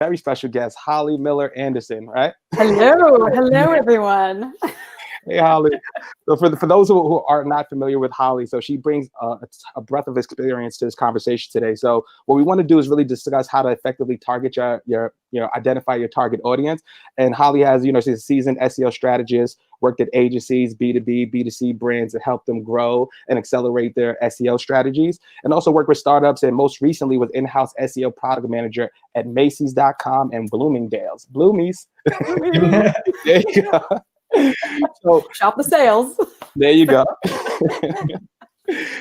very special guest, Holly Miller Anderson, right? Hello, everyone. Hey, Holly. So for those who are not familiar with Holly, so she brings a breadth of experience to this conversation today. So what we want to do is really discuss how to effectively target your identify your target audience. And Holly has, she's a seasoned SEO strategist, worked at agencies, B2B, B2C brands to help them grow and accelerate their SEO strategies, and also worked with startups, and most recently was in-house SEO product manager at Macy's.com and Bloomingdale's. Bloomies. There you go. So shop the sales. There you go.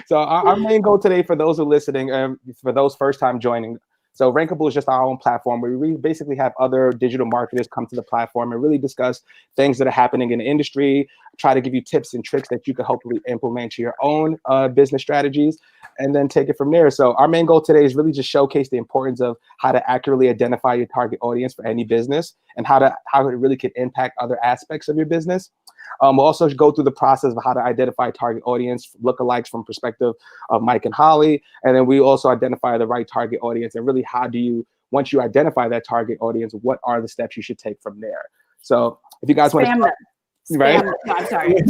So our main goal today, for those who are listening, for those first time joining, so Rankable is just our own platform where we basically have other digital marketers come to the platform and really discuss things that are happening in the industry, try to give you tips and tricks that you can hopefully implement to your own business strategies, and then take it from there. So our main goal today is really just showcase the importance of how to accurately identify your target audience for any business, and how it really can impact other aspects of your business. We'll also go through the process of how to identify target audience lookalikes from perspective of Mike and Holly. And then we also identify the right target audience, and really how do you, once you identify that target audience, what are the steps you should take from there? So if you guys want to start, right? No, I'm sorry.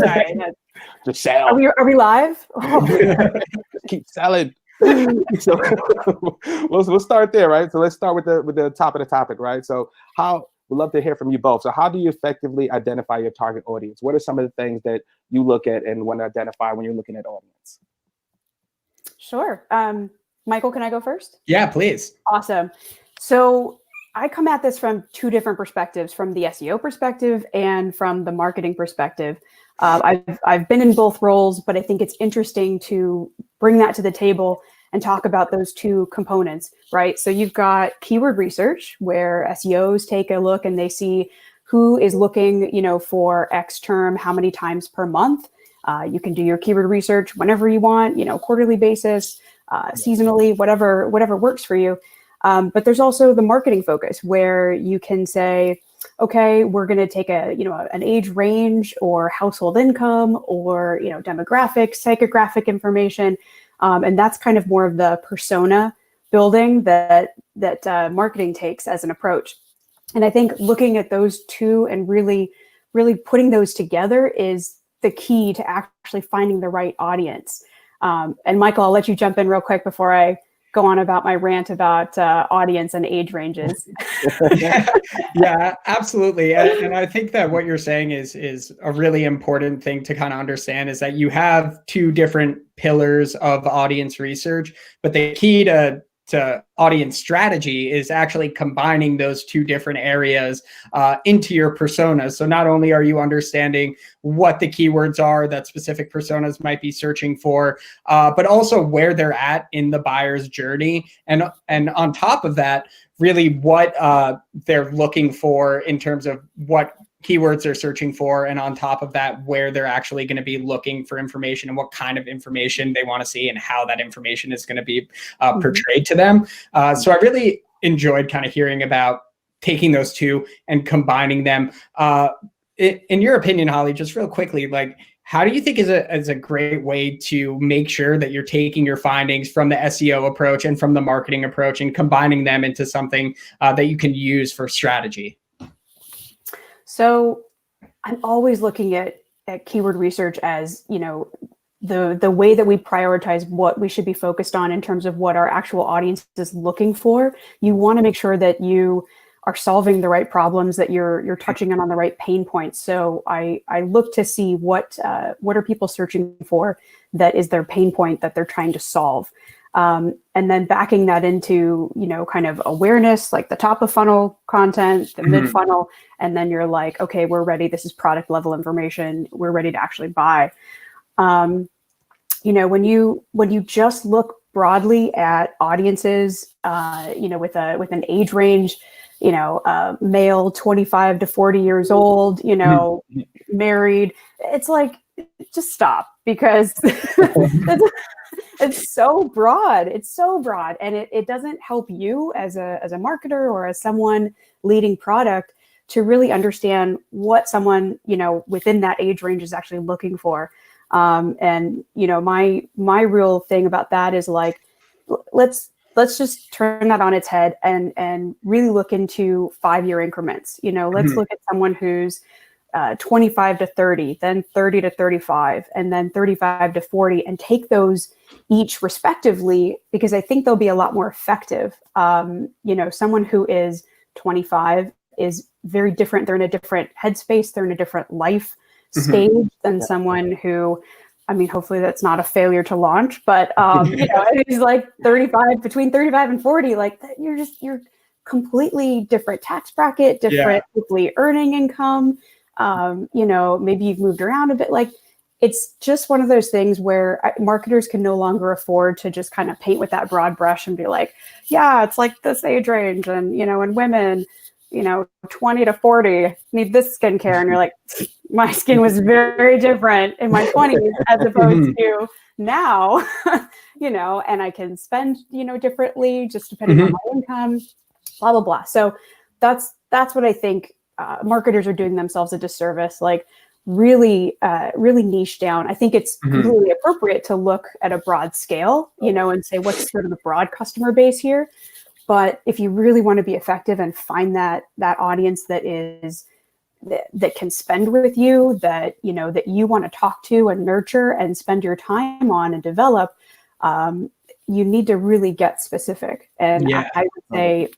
Just sell. Are we live? Keep selling. So we'll start there, right? So let's start with the top of the topic, right? So we'd love to hear from you both. So how do you effectively identify your target audience? What are some of the things that you look at and want to identify when you're looking at audience? Sure. Michael, can I go first? Yeah, please. Awesome. So I come at this from two different perspectives, from the SEO perspective and from the marketing perspective. I've been in both roles, but I think it's interesting to bring that to the table and talk about those two components, right? So you've got keyword research, where SEOs take a look and they see who is looking, for X term, how many times per month. You can do your keyword research whenever you want, quarterly basis, seasonally, whatever works for you. But there's also the marketing focus, where you can say, okay, we're going to take an age range or household income or, demographics, psychographic information. And that's kind of more of the persona building that marketing takes as an approach. And I think looking at those two and really, really putting those together is the key to actually finding the right audience. And Michael, I'll let you jump in real quick before I go on about my rant about audience and age ranges. Yeah, absolutely. And I think that what you're saying is a really important thing to kind of understand, is that you have two different pillars of audience research, but the key to audience strategy is actually combining those two different areas into your personas. So not only are you understanding what the keywords are that specific personas might be searching for, but also where they're at in the buyer's journey. And on top of that, really what they're looking for in terms of what keywords they're searching for, and on top of that, where they're actually going to be looking for information and what kind of information they want to see and how that information is going to be portrayed to them. So I really enjoyed kind of hearing about taking those two and combining them. In your opinion, Holly, just real quickly, like, how do you think is a great way to make sure that you're taking your findings from the SEO approach and from the marketing approach and combining them into something that you can use for strategy? So I'm always looking at keyword research as, the way that we prioritize what we should be focused on in terms of what our actual audience is looking for. You want to make sure that you are solving the right problems, that you're touching on the right pain points. So I look to see what are people searching for that is their pain point that they're trying to solve. And then backing that into, kind of awareness, like the top of funnel content, the mid funnel, and then you're like, okay, we're ready. This is product level information. We're ready to actually buy. When you just look broadly at audiences, with an age range, male 25 to 40 years old, married, it's like, just stop, because it's so broad. It's so broad, and it doesn't help you as a marketer or as someone leading product to really understand what someone, within that age range is actually looking for. And my real thing about that is, like, let's let's just turn that on its head and really look into 5-year increments. Let's look at someone who's 25 to 30, then 30 to 35, and then 35 to 40, and take those each respectively, because I think they'll be a lot more effective. Someone who is 25 is very different. They're in a different headspace. They're in a different life stage than someone who, hopefully that's not a failure to launch, but it's like 35, between 35 and 40, like you're completely different tax bracket, different hopefully earning income. Maybe you've moved around a bit. Like, it's just one of those things where marketers can no longer afford to just kind of paint with that broad brush and be like, yeah, it's like this age range, and and women 20 to 40 need this skincare, and you're like, my skin was very different in my 20s as opposed to now. And I can spend differently just depending on my income, blah blah blah. So that's what I think marketers are doing themselves a disservice. Like, really niche down. I think it's completely appropriate to look at a broad scale, and say, what's sort of the broad customer base here. But if you really want to be effective and find that audience that can spend with you, that you want to talk to and nurture and spend your time on and develop, you need to really get specific. And I would say,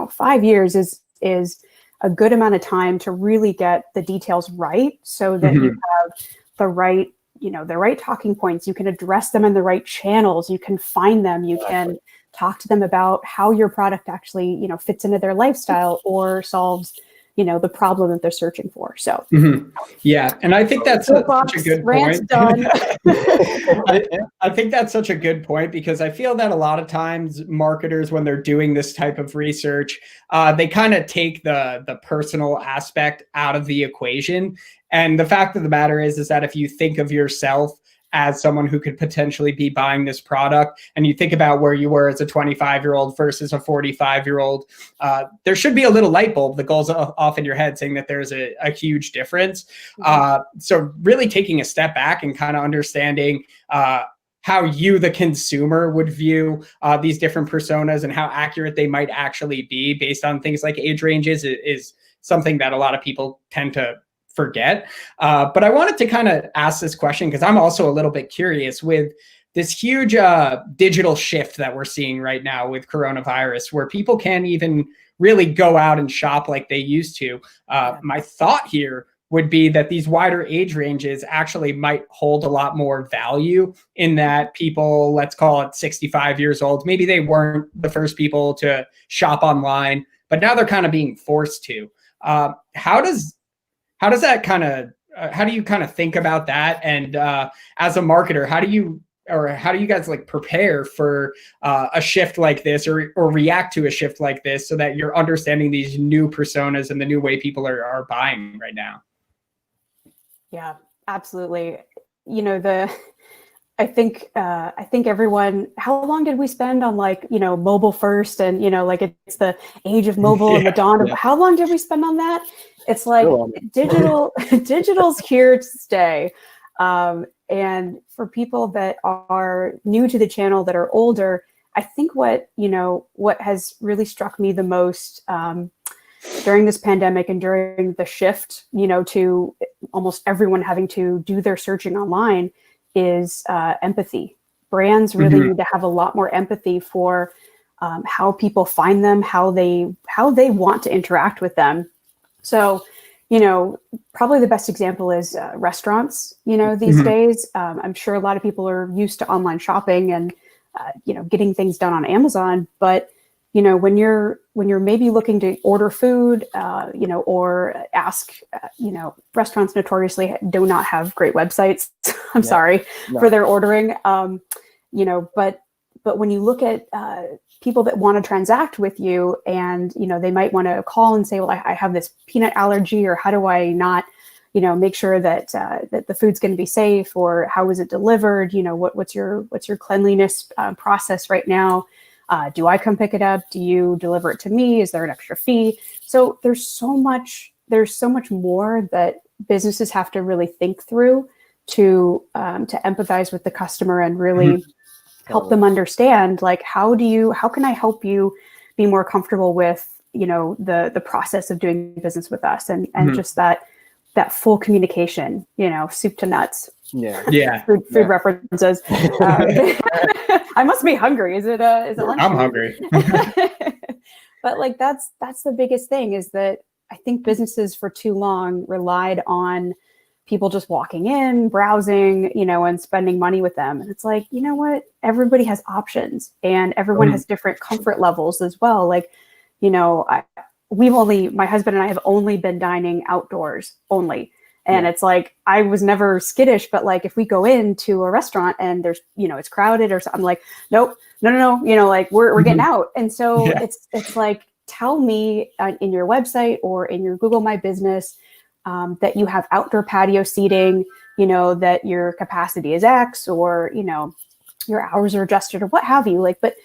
5 years is a good amount of time to really get the details right, so that you have the right talking points. You can address them in the right channels. You can find them. You can talk to them about how your product actually, fits into their lifestyle or solves, the problem that they're searching for. So, yeah. And I think that's such a good point. Done. I think that's such a good point, because I feel that a lot of times marketers, when they're doing this type of research, they kind of take the personal aspect out of the equation. And the fact of the matter is that if you think of yourself as someone who could potentially be buying this product, and you think about where you were as a 25-year-old versus a 45-year-old, there should be a little light bulb that goes off in your head saying that there's a huge difference. So really taking a step back and kind of understanding how you, the consumer, would view these different personas and how accurate they might actually be based on things like age ranges is something that a lot of people tend to forget. But I wanted to kind of ask this question because I'm also a little bit curious with this huge digital shift that we're seeing right now with coronavirus, where people can't even really go out and shop like they used to. My thought here would be that these wider age ranges actually might hold a lot more value, in that people, let's call it 65 years old, maybe they weren't the first people to shop online, but now they're kind of being forced to. How do you kind of think about that? And as a marketer, how do you guys like prepare for a shift like this, or react to a shift like this, so that you're understanding these new personas and the new way people are buying right now? Yeah, absolutely. I think everyone, how long did we spend on mobile first, and it's the age of mobile and the dawn of, how long did we spend on that? It's like digital's here to stay. And for people that are new to the channel, that are older, I think what has really struck me the most during this pandemic and during the shift, to almost everyone having to do their searching online, is empathy. Brands really need to have a lot more empathy for how people find them, how they want to interact with them. So, probably the best example is restaurants, these days. I'm sure a lot of people are used to online shopping and, getting things done on Amazon. But, when you're maybe looking to order food, or ask, restaurants notoriously do not have great websites. I'm sorry for their ordering. But when you look at people that want to transact with you, and they might want to call and say, well, I have this peanut allergy, or how do I not make sure that that the food's going to be safe, or how is it delivered, what's your cleanliness process right now, do I come pick it up, do you deliver it to me, is there an extra fee? So there's so much more that businesses have to really think through to empathize with the customer, and really help them understand, like, how can I help you be more comfortable with, the process of doing business with us, and just that full communication, soup to nuts. Yeah. Food references. I must be hungry. Is it lunch? I'm hungry. But like, that's the biggest thing, is that I think businesses for too long relied on people just walking in, browsing, and spending money with them. And it's like, you know what? Everybody has options, and everyone has different comfort levels as well. Like, my husband and I have only been dining outdoors only. And it's like, I was never skittish, but like, if we go into a restaurant and there's, it's crowded or something, I'm like, nope, no, like we're getting out. And so it's like, tell me in your website or in your Google My Business that you have outdoor patio seating, that your capacity is X, or, your hours are adjusted or what have you, like, but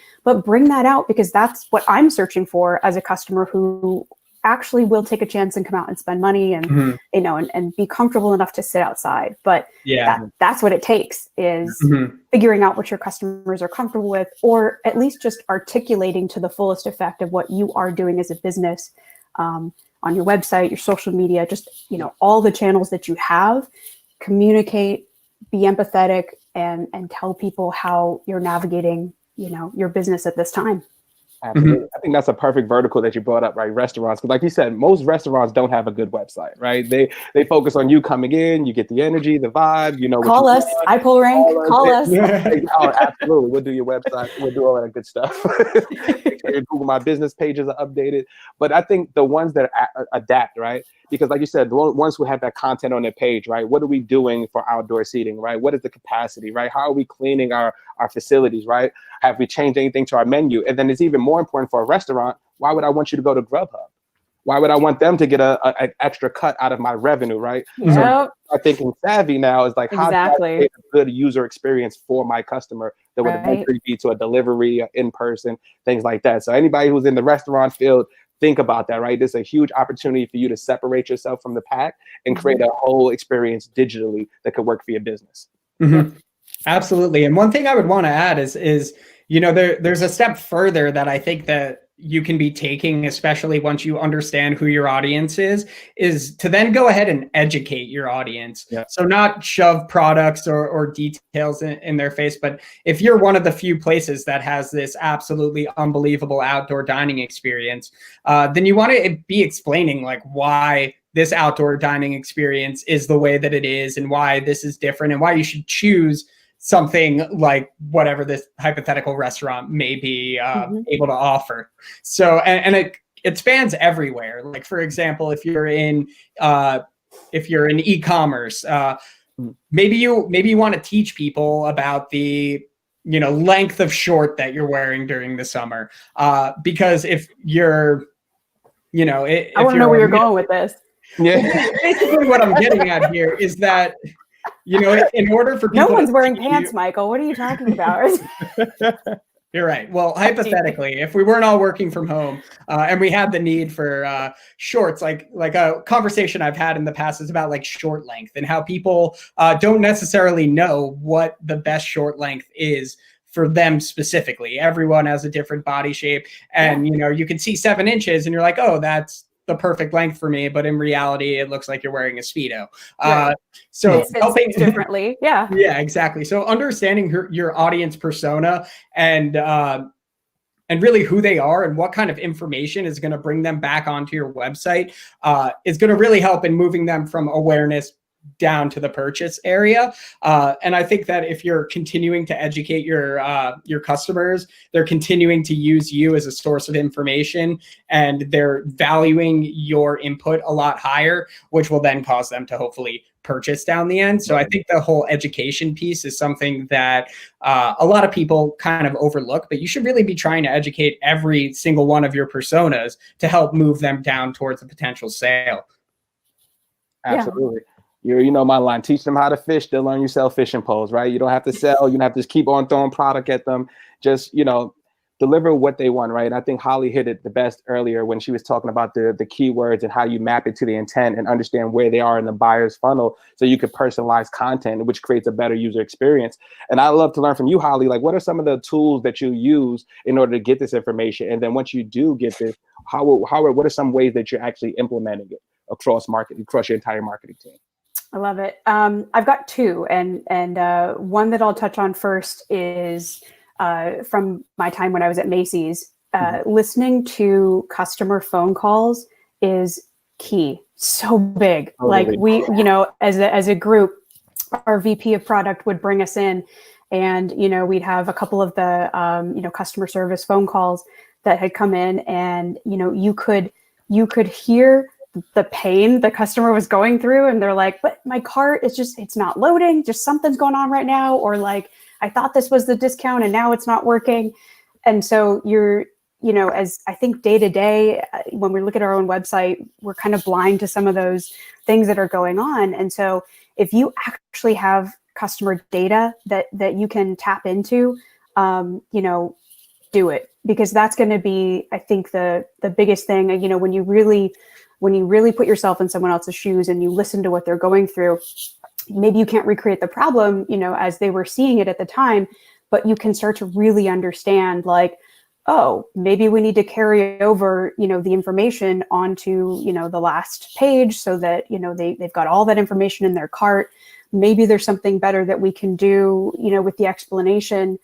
bring that out, because that's what I'm searching for as a customer who actually will take a chance and come out and spend money and, and be comfortable enough to sit outside. But that's what it takes, is figuring out what your customers are comfortable with, or at least just articulating to the fullest effect of what you are doing as a business, on your website, your social media, just, all the channels that you have. Communicate, be empathetic, and tell people how you're navigating, your business at this time. Absolutely. I think that's a perfect vertical that you brought up, right? Restaurants. Because like you said, most restaurants don't have a good website, right? They focus on you coming in, you get the energy, the vibe, Call us, iPullRank, call us. Oh, absolutely. We'll do your website. We'll do all that good stuff. Your Google My Business pages are updated. But I think the ones that adapt, right? Because like you said, the ones who have that content on their page, right? What are we doing for outdoor seating, right? What is the capacity, right? How are we cleaning our facilities, right? Have we changed anything to our menu? And then it's even more important for a restaurant. Why would I want you to go to Grubhub? Why would I want them to get an extra cut out of my revenue, right? Yep. So I thinking savvy now is like, how do I create a good user experience for my customer that would eventually be to a delivery, in person, things like that. So anybody who's in the restaurant field, think about that, right? This is a huge opportunity for you to separate yourself from the pack and create a whole experience digitally that could work for your business. Absolutely. And one thing I would want to add is there's a step further that I think that you can be taking, especially once you understand who your audience is to then go ahead and educate your audience. So not shove products or details in their face, but if you're one of the few places that has this absolutely unbelievable outdoor dining experience, then you want to be explaining like why this outdoor dining experience is the way that it is, and why this is different, and why you should choose something like whatever this hypothetical restaurant may be able to offer. So, and it spans everywhere. Like, for example, if you're in e-commerce, maybe you want to teach people about the length of short that you're wearing during the summer, because if you're I want to know where you're going with this. Basically what I'm getting at here is that in order for people, no one's wearing pants, Michael. What are you talking about? You're right. Well, hypothetically, if we weren't all working from home and we had the need for shorts, like a conversation I've had in the past is about like short length and how people don't necessarily know what the best short length is for them specifically. Everyone has a different body shape, and you can see 7 inches and you're like, oh, that's the perfect length for me, but in reality, it looks like you're wearing a Speedo. So helping differently, yeah, exactly. So understanding your audience persona and really who they are and what kind of information is going to bring them back onto your website is going to really help in moving them from awareness down to the purchase area. And I think that if you're continuing to educate your customers, they're continuing to use you as a source of information, and they're valuing your input a lot higher, which will then cause them to hopefully purchase down the end. So I think the whole education piece is something that a lot of people kind of overlook, but you should really be trying to educate every single one of your personas to help move them down towards a potential sale. Absolutely. You know my line, teach them how to fish, they'll learn you sell fishing poles, right? You don't have to sell, you don't have to just keep on throwing product at them. Just, deliver what they want, right? And I think Holly hit it the best earlier when she was talking about the keywords and how you map it to the intent and understand where they are in the buyer's funnel, so you could personalize content, which creates a better user experience. And I love to learn from you, Holly, like what are some of the tools that you use in order to get this information? And then once you do get this, what are some ways that you're actually implementing it across your entire marketing team? I love it. I've got two, and one that I'll touch on first is from my time when I was at Macy's. Listening to customer phone calls is key. So big. Oh, like really? We, as a group, our VP of product would bring us in, and we'd have a couple of the customer service phone calls that had come in, and you could hear the pain the customer was going through, and they're like, but my cart is it's not loading, just something's going on right now, or like, I thought this was the discount and now it's not working. And so you're, as I think day to day, when we look at our own website, we're kind of blind to some of those things that are going on. And so if you actually have customer data that you can tap into, do it, because that's going to be, I think, the biggest thing. When you really put yourself in someone else's shoes and you listen to what they're going through, maybe you can't recreate the problem, as they were seeing it at the time, but you can start to really understand, like, oh, maybe we need to carry over, the information onto, the last page, so that, they've got all that information in their cart. Maybe there's something better that we can do, with the explanation,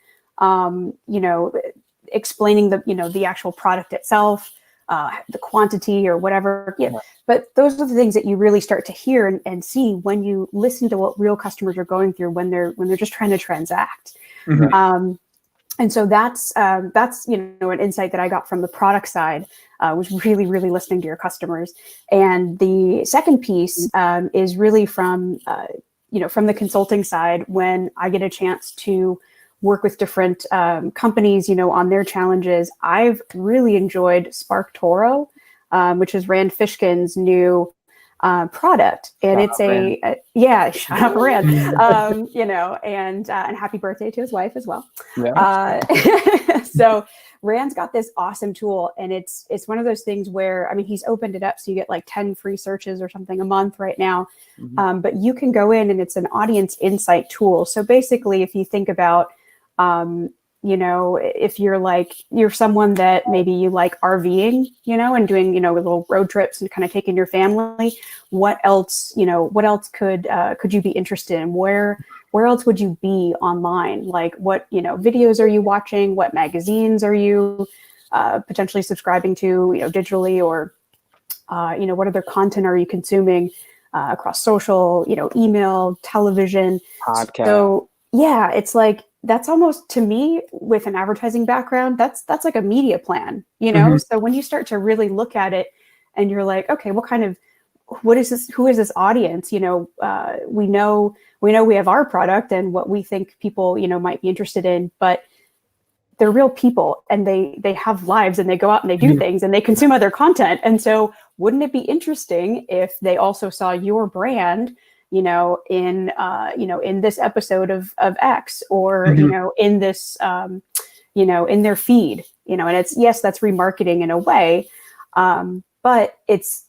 explaining the actual product itself, the quantity or whatever. Yeah. But those are the things that you really start to hear and see when you listen to what real customers are going through when they're just trying to transact. Mm-hmm. And so that's an insight that I got from the product side, was really, really listening to your customers. And the second piece is really from the consulting side, when I get a chance to work with different companies, on their challenges. I've really enjoyed SparkToro, which is Rand Fishkin's new product, and it's shout out Rand, and happy birthday to his wife as well. Yeah. So Rand's got this awesome tool, and it's one of those things where, he's opened it up so you get like 10 free searches or something a month right now. Mm-hmm. But you can go in, and it's an audience insight tool. So basically, if you think about if you're someone that maybe you like RVing, and doing, little road trips and kind of taking your family, what else could you be interested in? Where else would you be online? Like, what, videos are you watching? What magazines are you potentially subscribing to, digitally, or, what other content are you consuming across social, email, television, podcast. So yeah, it's like, that's almost, to me, with an advertising background, that's like a media plan, Mm-hmm. So when you start to really look at it and you're like, okay, what is this? Who is this audience? We know we have our product and what we think people, might be interested in, but they're real people, and they have lives, and they go out and they do things, and they consume other content. And so wouldn't it be interesting if they also saw your brand, in this episode of X, or, mm-hmm. In this, in their feed, and that's remarketing in a way. But it's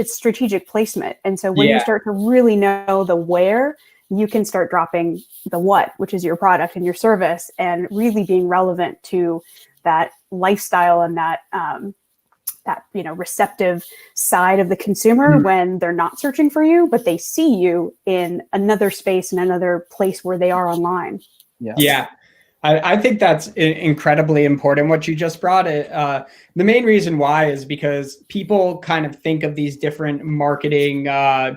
strategic placement. And so when you start to really know the where, you can start dropping the what, which is your product and your service, and really being relevant to that lifestyle and that receptive side of the consumer, mm-hmm. when they're not searching for you, but they see you in another space and another place where they are online. Yeah. I think that's incredibly important, what you just brought it. The main reason why is because people kind of think of these different marketing,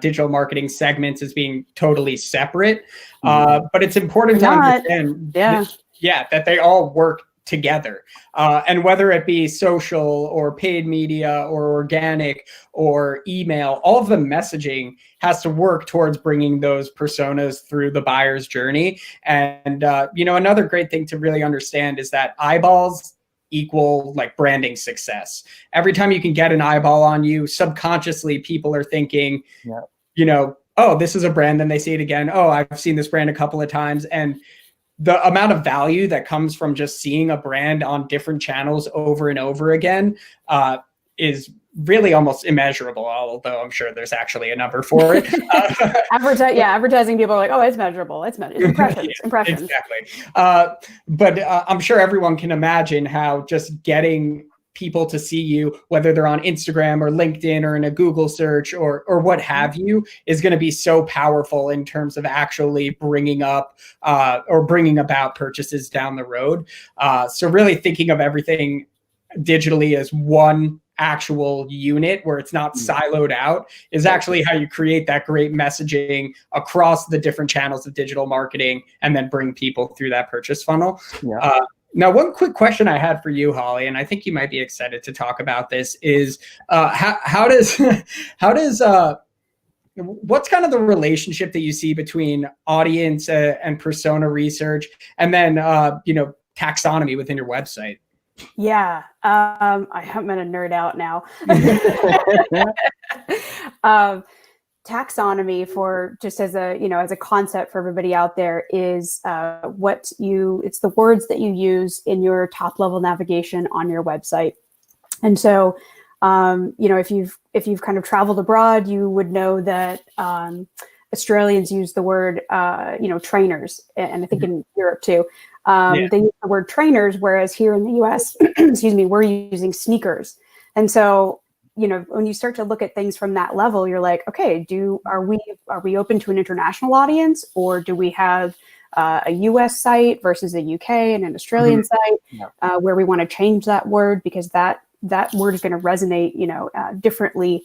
digital marketing segments as being totally separate. Mm-hmm. But it's important to understand that they all work together. And whether it be social or paid media or organic or email, all of the messaging has to work towards bringing those personas through the buyer's journey. And, another great thing to really understand is that eyeballs equal like branding success. Every time you can get an eyeball on you, subconsciously people are thinking, oh, this is a brand. Then they see it again. Oh, I've seen this brand a couple of times. And the amount of value that comes from just seeing a brand on different channels over and over again is really almost immeasurable, although I'm sure there's actually a number for it. Advertising people are like, oh, it's measurable. It's impressions. Impressions. Exactly. But I'm sure everyone can imagine how just getting people to see you, whether they're on Instagram or LinkedIn or in a Google search or what have you, is going to be so powerful in terms of actually bringing up or bringing about purchases down the road. So really thinking of everything digitally as one actual unit where it's not siloed out is actually how you create that great messaging across the different channels of digital marketing and then bring people through that purchase funnel. Yeah. Now, one quick question I had for you, Holly, and I think you might be excited to talk about this, is how does what's kind of the relationship that you see between audience and persona research and then taxonomy within your website? Yeah, I'm gonna nerd out now. Taxonomy, for just as a concept for everybody out there, is it's the words that you use in your top level navigation on your website. And so, if you've kind of traveled abroad, you would know that Australians use the word trainers, and I think in Europe too. They use the word trainers, whereas here in the US, excuse me, we're using sneakers. And so, when you start to look at things from that level, you're like, okay, are we open to an international audience, or do we have a US site versus a UK and an Australian site where we want to change that word because that word is going to resonate, differently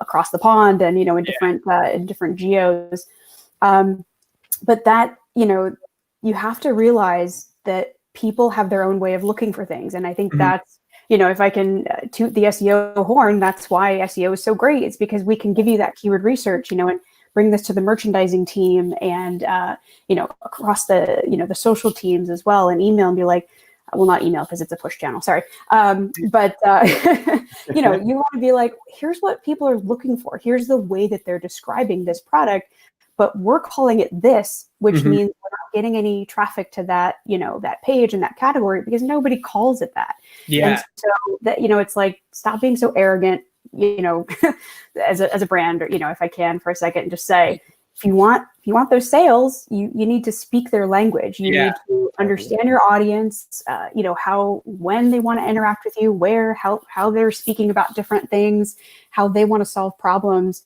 across the pond and in different geos. But that you have to realize that people have their own way of looking for things. And I think that's, if I can toot the SEO horn, that's why SEO is so great. It's because we can give you that keyword research, and bring this to the merchandising team and, across the, the social teams as well, and email and be like, well, not email because it's a push channel. Sorry. But you want to be like, here's what people are looking for. Here's the way that they're describing this product. But we're calling it this, which means we're not getting any traffic to that, that page and that category because nobody calls it that. Yeah. And so that, it's like, stop being so arrogant, as a brand, or, if I can for a second, just say, if you want those sales, you need to speak their language. You need to understand your audience, when they want to interact with you, how they're speaking about different things, how they want to solve problems,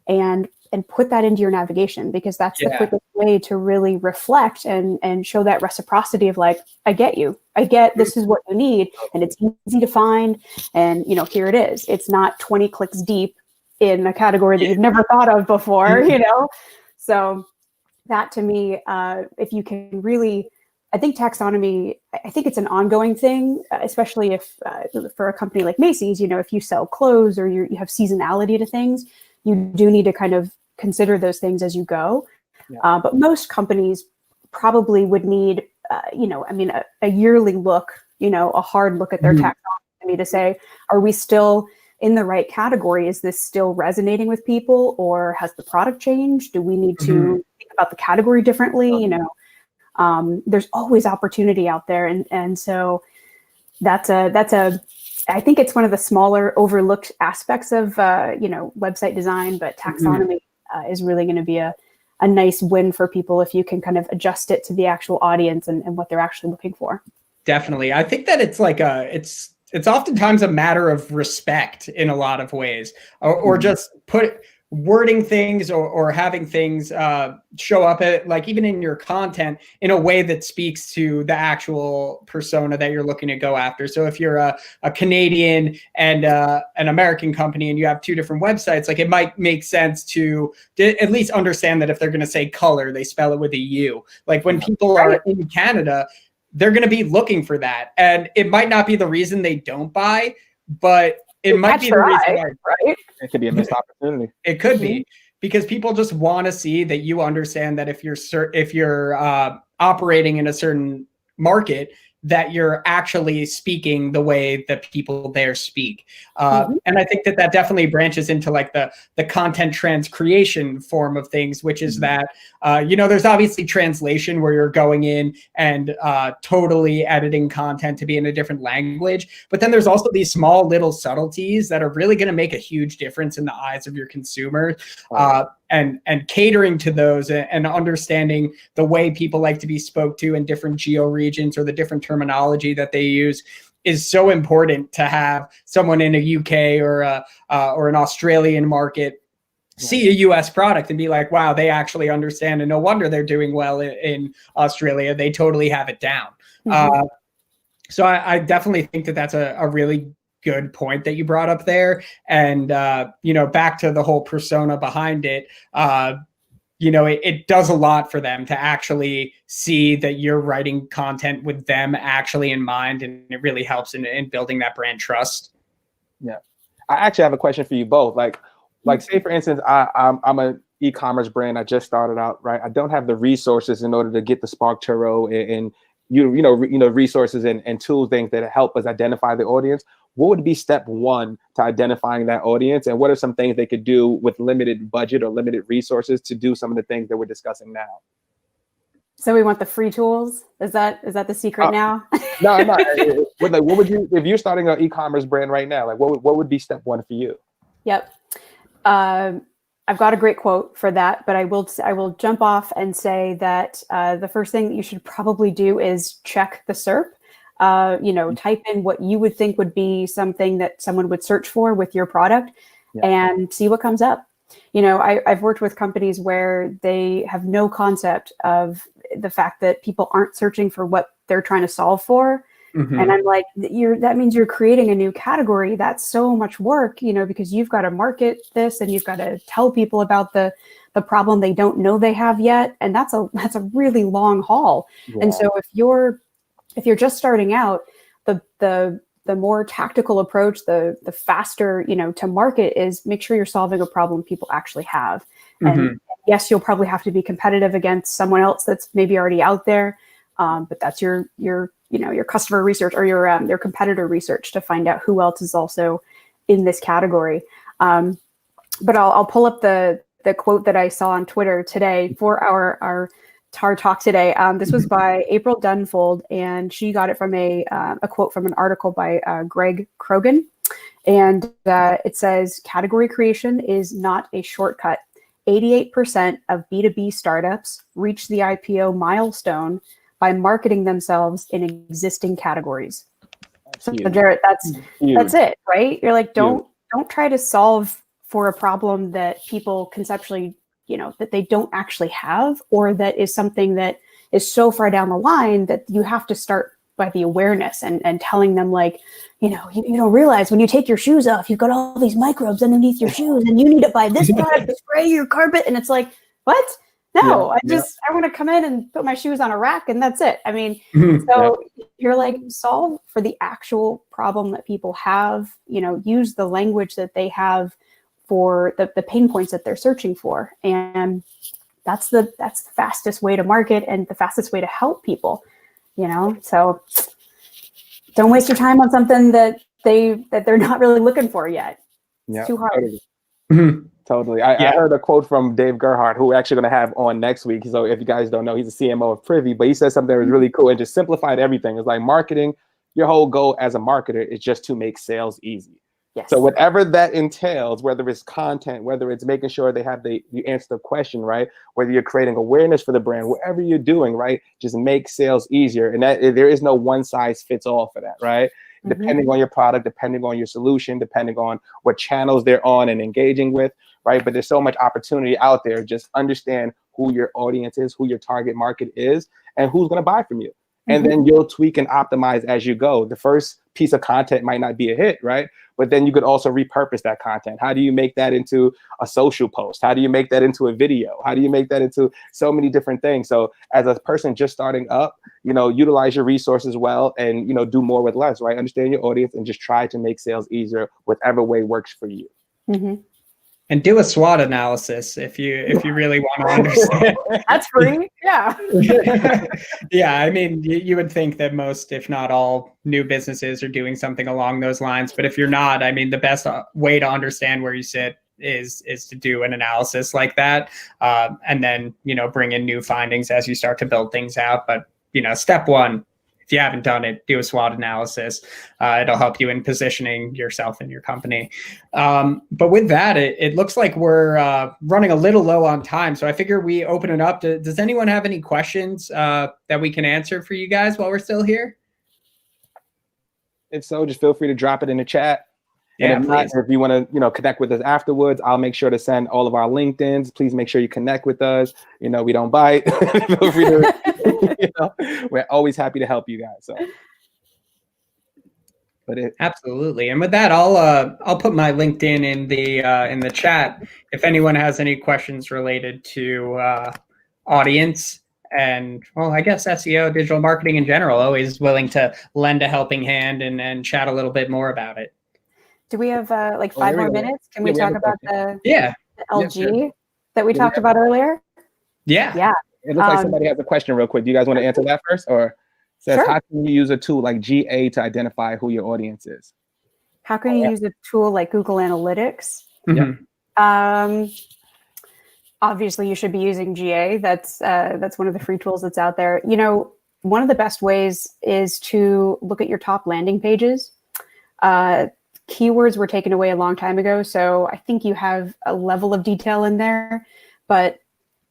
and put that into your navigation, because that's the quickest way to really reflect and show that reciprocity of like, I get you. I get this is what you need, and it's easy to find. And, here it is. It's not 20 clicks deep in a category that you've never thought of before, So that, to me, if you can really, I think taxonomy, I think it's an ongoing thing, especially if for a company like Macy's, if you sell clothes or you have seasonality to things, you do need to kind of consider those things as you go. But most companies probably would need, a yearly look, a hard look at their taxonomy to say, are we still in the right category? Is this still resonating with people, or has the product changed? Do we need to think about the category differently? There's always opportunity out there. And so that's I think it's one of the smaller overlooked aspects of, website design, but taxonomy is really going to be a nice win for people if you can kind of adjust it to the actual audience and what they're actually looking for. Definitely. I think that it's like it's oftentimes a matter of respect in a lot of ways, or just wording things or having things show up like even in your content in a way that speaks to the actual persona that you're looking to go after. So if you're a Canadian and an American company and you have two different websites, like it might make sense to at least understand that if they're going to say color, they spell it with a U. Like when people are in Canada, they're going to be looking for that. And it might not be the reason they don't buy, but it might be the reason why, right? It could be a missed opportunity. It could be, because people just want to see that you understand that if you're operating in a certain market, that you're actually speaking the way that people there speak. And I think that definitely branches into like the content transcreation form of things, which is that, there's obviously translation where you're going in and totally editing content to be in a different language. But then there's also these small little subtleties that are really going to make a huge difference in the eyes of your consumer. And catering to those and understanding the way people like to be spoke to in different geo regions or the different terminology that they use is so important to have someone in a UK or an Australian market see a US product and be like, wow, they actually understand, and no wonder they're doing well in Australia. They totally have it down. So I definitely think that that's a really good point that you brought up there. And, back to the whole persona behind it, it does a lot for them to actually see that you're writing content with them actually in mind. And it really helps in building that brand trust. Yeah. I actually have a question for you both. Like say for instance, I'm an e-commerce brand. I just started out, right? I don't have the resources in order to get the Spark Turo and resources and tools, things that help us identify the audience. What would be step one to identifying that audience? And what are some things they could do with limited budget or limited resources to do some of the things that we're discussing now? So we want the free tools? Is that the secret now? No. What would you, if you're starting an e-commerce brand right now, like what would be step one for you? Yep. I've got a great quote for that, but I will jump off and say that the first thing that you should probably do is check the SERP. Type in what you would think would be something that someone would search for with your product and see what comes up. I've worked with companies where they have no concept of the fact that people aren't searching for what they're trying to solve for. And I'm like, that means you're creating a new category. That's so much work, because you've got to market this and you've got to tell people about the problem they don't know they have yet. And that's a really long haul. Yeah. And so if you're just starting out, the more tactical approach, the faster, to market is make sure you're solving a problem people actually have. And yes, you'll probably have to be competitive against someone else that's maybe already out there. But that's your customer research or your competitor research to find out who else is also in this category. But I'll pull up the quote that I saw on Twitter today for our TAR talk today. This was by April Dunfold, and she got it from a quote from an article by Greg Krogan. And it says, category creation is not a shortcut. 88% of B2B startups reach the IPO milestone by marketing themselves in existing categories. So Jarrett, that's it, right? You're like, don't try to solve for a problem that people conceptually, that they don't actually have, or that is something that is so far down the line that you have to start by the awareness and telling them like, you don't realize when you take your shoes off, you've got all these microbes underneath your shoes and you need to buy this product to spray your carpet. And it's like, what? No, I want to come in and put my shoes on a rack and that's it. I mean, you're like, solve for the actual problem that people have, use the language that they have for the pain points that they're searching for. And that's the fastest way to market and the fastest way to help people, so don't waste your time on something that they're not really looking for yet. It's too hard. Totally. I heard a quote from Dave Gerhardt, who we're actually going to have on next week. So if you guys don't know, he's the CMO of Privy, but he said something that was really cool and just simplified everything. It's like marketing, your whole goal as a marketer is just to make sales easy. Yes. So whatever that entails, whether it's content, whether it's making sure they have you answer the question, right? Whether you're creating awareness for the brand, whatever you're doing, right? Just make sales easier. And that there is no one size fits all for that, right? Depending on your product, depending on your solution, depending on what channels they're on and engaging with, right? But there's so much opportunity out there. Just understand who your audience is, who your target market is, and who's going to buy from you. And then you'll tweak and optimize as you go. The first piece of content might not be a hit, right? But then you could also repurpose that content. How do you make that into a social post? How do you make that into a video? How do you make that into so many different things? So as a person just starting up, utilize your resources well and, do more with less, right? Understand your audience and just try to make sales easier, whatever way works for you. And do a SWOT analysis if you really want to understand. That's free. Yeah. Yeah, I mean, you would think that most, if not all, new businesses are doing something along those lines. But if you're not, I mean, the best way to understand where you sit is to do an analysis like that, and then bring in new findings as you start to build things out. But step one, if you haven't done it, do a SWOT analysis. It'll help you in positioning yourself and your company. But with that, it looks like we're running a little low on time. So I figure we open it up. Does anyone have any questions that we can answer for you guys while we're still here? If so, just feel free to drop it in the chat. Yeah, and if you want to, connect with us afterwards, I'll make sure to send all of our LinkedIns. Please make sure you connect with us. We don't bite. Feel free to, we're always happy to help you guys. So, absolutely. And with that, I'll put my LinkedIn in the chat if anyone has any questions related to audience and, well, I guess SEO, digital marketing in general. Always willing to lend a helping hand and chat a little bit more about it. Do we have like 5 more minutes? Can we talk about the LG that we talked about earlier? Yeah. It looks like somebody has a question real quick. Do you guys want to answer that first? Or says, How can you use a tool like GA to identify who your audience is? How can you use a tool like Google Analytics? Mm-hmm. Obviously, you should be using GA. That's one of the free tools that's out there. One of the best ways is to look at your top landing pages. Keywords were taken away a long time ago, so I think you have a level of detail in there, but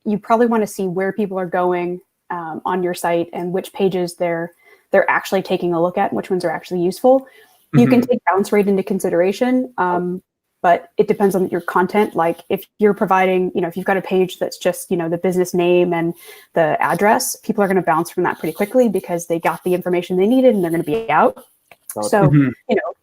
you probably want to see where people are going on your site and which pages they're actually taking a look at and which ones are actually useful. Mm-hmm. You can take bounce rate into consideration, but it depends on your content. Like if you're providing, if you've got a page that's just, the business name and the address, people are going to bounce from that pretty quickly because they got the information they needed and they're going to be out. So,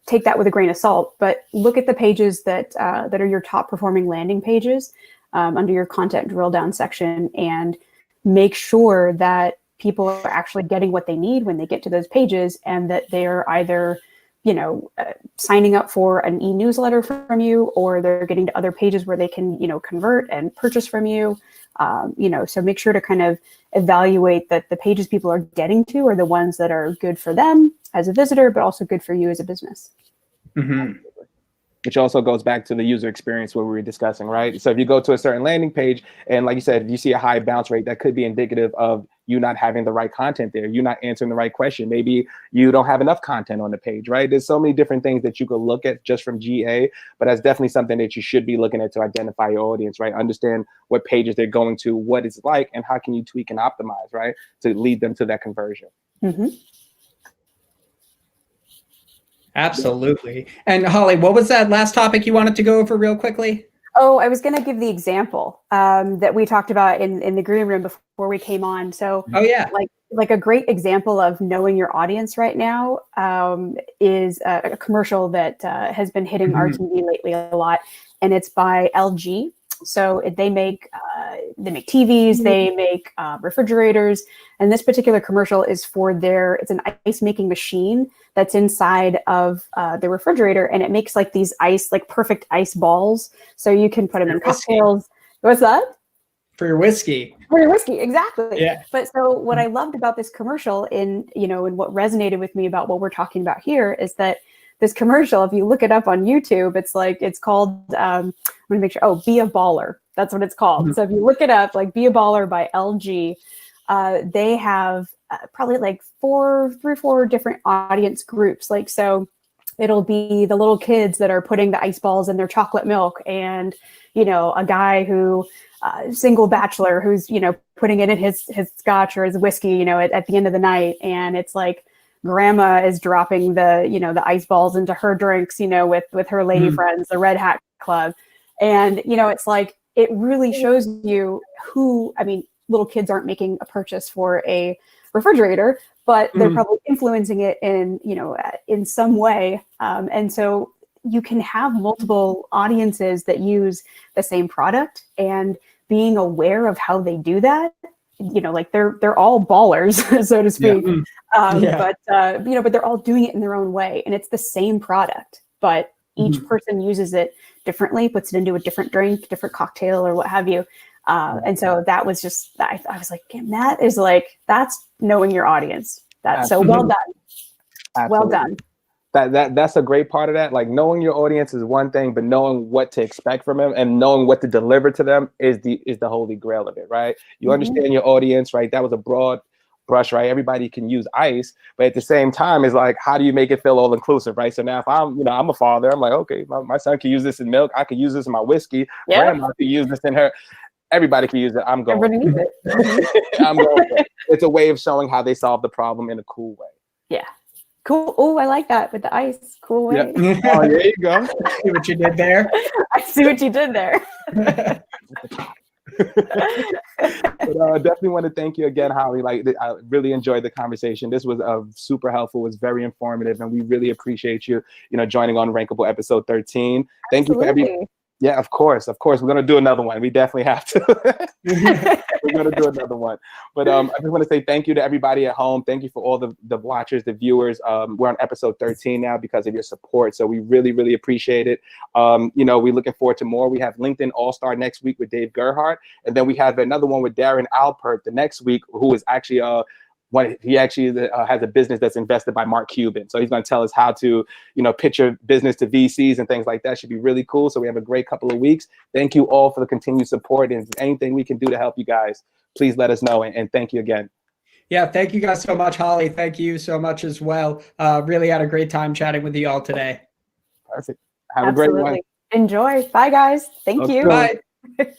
take that with a grain of salt, but look at the pages that are your top performing landing pages under your content drill down section and make sure that people are actually getting what they need when they get to those pages and that they're either, signing up for an e-newsletter from you or they're getting to other pages where they can, convert and purchase from you. So make sure to kind of evaluate that the pages people are getting to are the ones that are good for them as a visitor, but also good for you as a business. Mm-hmm. Which also goes back to the user experience what we were discussing, right? So if you go to a certain landing page and like you said, if you see a high bounce rate, that could be indicative of you not having the right content there. You're not answering the right question. Maybe you don't have enough content on the page, right? There's so many different things that you could look at just from GA, but that's definitely something that you should be looking at to identify your audience, right? Understand what pages they're going to, what it's like, and how can you tweak and optimize, right? To lead them to that conversion. Mm-hmm. Absolutely. And Holly, what was that last topic you wanted to go over real quickly? Oh, I was going to give the example that we talked about in the green room before we came on. So, like a great example of knowing your audience right now is a commercial that has been hitting our TV lately a lot, and it's by LG. So they make TVs, they make refrigerators, and this particular commercial is for it's an ice making machine that's inside of the refrigerator, and it makes like these perfect ice balls. So you can put them in cocktails. What's that? For your whiskey. For your whiskey, exactly. Yeah. But so what I loved about this commercial and what resonated with me about what we're talking about here is that this commercial, if you look it up on YouTube, it's called, I'm going to make sure, Be a Baller. That's what it's called. Mm-hmm. So if you look it up, like Be a Baller by LG, they have probably like 3 or 4 different audience groups. Like, so it'll be the little kids that are putting the ice balls in their chocolate milk and, a guy who, single bachelor who's, putting it in his scotch or his whiskey, at the end of the night. And it's like, grandma is dropping the ice balls into her drinks, with her lady friends, the Red Hat Club. And, it's like, it really shows you little kids aren't making a purchase for a refrigerator, but they're probably influencing it in some way. And so you can have multiple audiences that use the same product, and being aware of how they do that, like they're all ballers, so to speak. But they're all doing it in their own way, and it's the same product, but each person uses it differently, puts it into a different drink, different cocktail or what have you. And so that was just, I was like, damn, that's knowing your audience. That's so well done. Well done. That's a great part of that. Like knowing your audience is one thing, but knowing what to expect from them and knowing what to deliver to them is the holy grail of it, right? You understand your audience, right? That was a broad brush, right? Everybody can use ice, but at the same time, it's like, how do you make it feel all inclusive, right? So now if I'm a father, I'm like, okay, my son can use this in milk. I can use this in my whiskey. Yep. Grandma can use this in her. Everybody can use it. I'm going. Everybody needs it. I'm going. It's a way of showing how they solve the problem in a cool way. Yeah. Cool. Oh, I like that with the ice. Cool way. Yeah. Oh, there you go. See what you did there? I see what you did there. But definitely want to thank you again, Holly. Like, I really enjoyed the conversation. This was super helpful. It was very informative, and we really appreciate you, joining on Rankable episode 13. Thank you for everything. Yeah, of course. We're gonna do another one. We definitely have to. We're gonna do another one. But I just want to say thank you to everybody at home. Thank you for all the watchers, the viewers. We're on episode 13 now because of your support. So we really, really appreciate it. We're looking forward to more. We have LinkedIn All-Star next week with Dave Gerhardt, and then we have another one with Darren Alpert the next week, who is actually he actually has a business that's invested by Mark Cuban. So he's going to tell us how to, pitch your business to VCs and things like that. Should be really cool. So we have a great couple of weeks. Thank you all for the continued support. And if there's anything we can do to help you guys, please let us know. And thank you again. Yeah, thank you guys so much, Holly. Thank you so much as well. Really had a great time chatting with you all today. Perfect. Have a great one. Enjoy. Bye, guys. Thank you. Bye. Bye.